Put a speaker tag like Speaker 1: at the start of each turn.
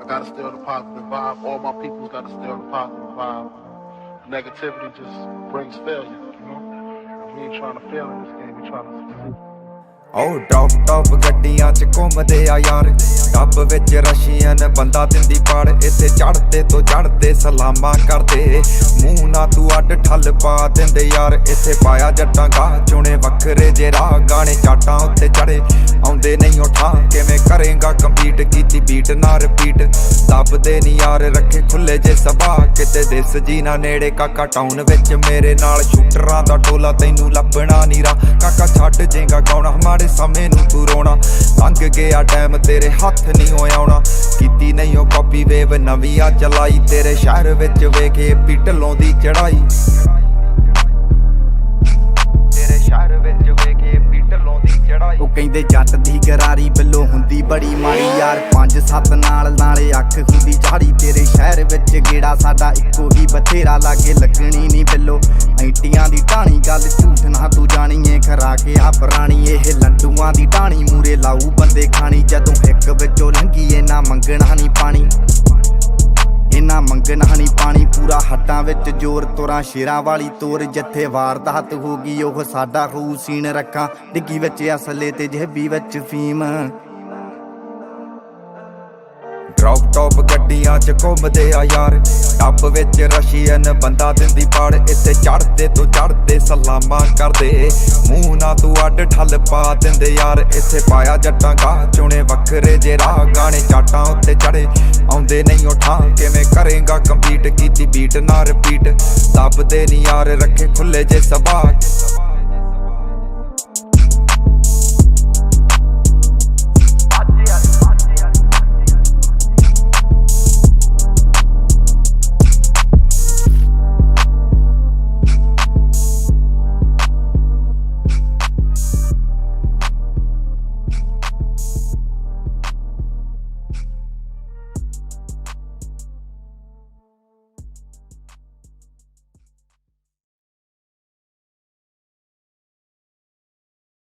Speaker 1: gotta steal the positive vibe. All my people's gotta steal the positive vibe. Negativity just brings failure, you know? We ain't trying to fail in this game, we trying to succeed.
Speaker 2: ਉਹ top ਗੱਡੀਆਂ 'ਚ ਘੁੰਮਦੇ ਆ ਯਾਰ, tub ਵਿੱਚ Russian ਬੰਦਾ ਦਿੰਦੀ ਪਾੜ। ਇੱਥੇ ਚੜ੍ਹਦੇ ਤੋਂ ਚੜ੍ਹਦੇ ਸਲਾਮਾਂ ਕਰਦੇ, ਮੂੰਹ ਨਾ ਤੂੰ ਅੱਡ ਠੱਲ ਪਾ ਦਿੰਦੇ ਯਾਰ। ਇੱਥੇ ਪਾਇਆ ਜੱਟਾਂ ਗਾਹ ਚੁਣੇ ਵੱਖਰੇ ਜੇ ਰਾਹ, ਗਾਣੇ ਚਾਟਾਂ ਉੱਤੇ ਚੜੇ ਆਉਂਦੇ ਨਹੀਂ ਉਠਾ। ਕਿਵੇਂ ਕਰੇਗਾ ਕੰਪੀਟ, ਕੀਤੀ ਬੀਟ ਨਾ ਰਿਪੀਟ, ਦੱਬਦੇ ਨਹੀਂ ਯਾਰ ਰੱਖੇ ਖੁੱਲੇ ਜੇ ਸਭਾ। ਕਿਤੇ ਦਿਸ ਜੀ ਨਾ ਨੇੜੇ ਕਾਕਾ ਟਾਊਨ ਵਿੱਚ ਮੇਰੇ ਨਾਲ ਸ਼ੂਟਰਾਂ ਦਾ ਟੋਲਾ, ਤੈਨੂੰ ਲੱਭਣਾ ਨੀ ਰਾ ਕਾਕਾ ਛੱਡ ਜੇਗਾ ਗਾਉਣਾ। ਮਾੜੇ ਸਮੇਂ ਨੂੰ ਤੂੰ ਰੋਣਾ, ਲੰਘ ਗਿਆ ਟਾਈਮ ਤੇਰੇ ਹੱਥ ਨਹੀਂ ਹੋ ਆਉਣਾ। ਕੀਤੀ ਨਹੀਂ ਉਹ ਕਾਪੀ ਵੇਵ ਨਵੀਂ ਆ ਚਲਾਈ, ਤੇਰੇ ਸ਼ਹਿਰ ਵਿੱਚ ਵੇਖੇ ਢਿੱਲੋਂ ਦੀ ਚੜਾਈ। ਤੇਰੇ ਸ਼ਹਿਰ ਵਿੱਚ ਵੇਖੇ ਢਿੱਲੋਂ ਦੀ ਚੜਾਈ।
Speaker 3: ਉਹ ਕਹਿੰਦੇ ਜੱਟ ਦੀ ਗਰਾਰੀ ਬਿੱਲੋ ਹੁੰਦੀ ਬੜੀ ਮਾੜੀ ਯਾਰ, 5-7 ਨਾਲ ਨਾਲੇ ਅੱਖ ਹੁੰਦੀ ਝਾੜੀ। ਤੇਰੇ ਸ਼ਹਿਰ ਵਿੱਚ ਗੇੜਾ ਸਾਡਾ ਇੱਕੋ ਹੀ ਬਥੇਰਾ, ਲਾਗੇ ਲੱਗਣੀ ਨਹੀਂ ਬਿੱਲੋ ਐਂਟੀਆਂ ਦੀ ਢਾਣੀ। ਗੱਲ ਝੂਠ ਨਾ ਤੂੰ ਜਾਣੀਏ ਖਰਾ ਕੇ ਆ ਪੁਰਾਣੀ, ਇਹ ਲੰਡੂਆਂ ਦੀ ਢਾਣੀ ਮੂਰੇ ਲਾਊ ਬੰਦੇ ਖਾਣੀ। ਜਦੋਂ ਇੱਕ ਵਿੱਚੋਂ ਲੰਘੀ ਇਹਨਾਂ ਮੰਗਣਾ ਨਹੀਂ ਪਾਣੀ, ਇਹਨਾਂ ਮੰਗਣਾ ਨਹੀਂ ਪਾਣੀ। ਪੂਰਾ ਹੱਟਾਂ ਵਿੱਚ ਜ਼ੋਰ, ਤੁਰਾਂ ਸ਼ੇਰਾਂ ਵਾਲੀ ਤੋਰ। ਜਿੱਥੇ ਵਾਰਦਾਤ ਹੋ ਗਈ ਉਹ ਸਾਡਾ ਹੋਊ ਸੀਨ, ਰੱਖਾਂ ਡਿੱਗੀ ਵਿੱਚ ਅਸਲੇ ਤੇ ਜੇਬੀ ਵਿੱਚ ਫੀਮ।
Speaker 2: ਟੌਪ ਗੱਡੀਆਂ 'ਚ ਘੁੰਮਦੇ ਆ ਯਾਰ, ਟੱਬ ਵਿੱਚ ਰਸ਼ੀਅਨ ਬੰਦਾ ਦਿੰਦੀ ਪਾੜ। ਇੱਥੇ ਚੜ੍ਹਦੇ ਤੋਂ ਚੜ੍ਹਦੇ ਸਲਾਮਾਂ ਕਰਦੇ, ਮੂੰਹ ਨਾ ਤੂੰ ਅੱਡ ਠੱਲ ਪਾ ਦਿੰਦੇ ਯਾਰ। ਇੱਥੇ ਪਾਇਆ ਜੱਟਾਂ ਗਾਹ ਚੁਣੇ ਵੱਖਰੇ ਜੇ ਰਾਹ, ਗਾਣੇ ਚਾਟਾਂ ਉੱਤੇ ਚੜੇ ਆਉਂਦੇ ਨਹੀਂ ਉਠਾ। ਕਿਵੇਂ ਕਰੇਗਾ ਕੰਪੀਟ, ਕੀਤੀ ਬੀਟ ਨਾ ਰਿਪੀਟ, ਦੱਬਦੇ ਨਹੀਂ ਯਾਰ ਰੱਖੇ ਖੁੱਲੇ ਜੇ ਸਭਾ।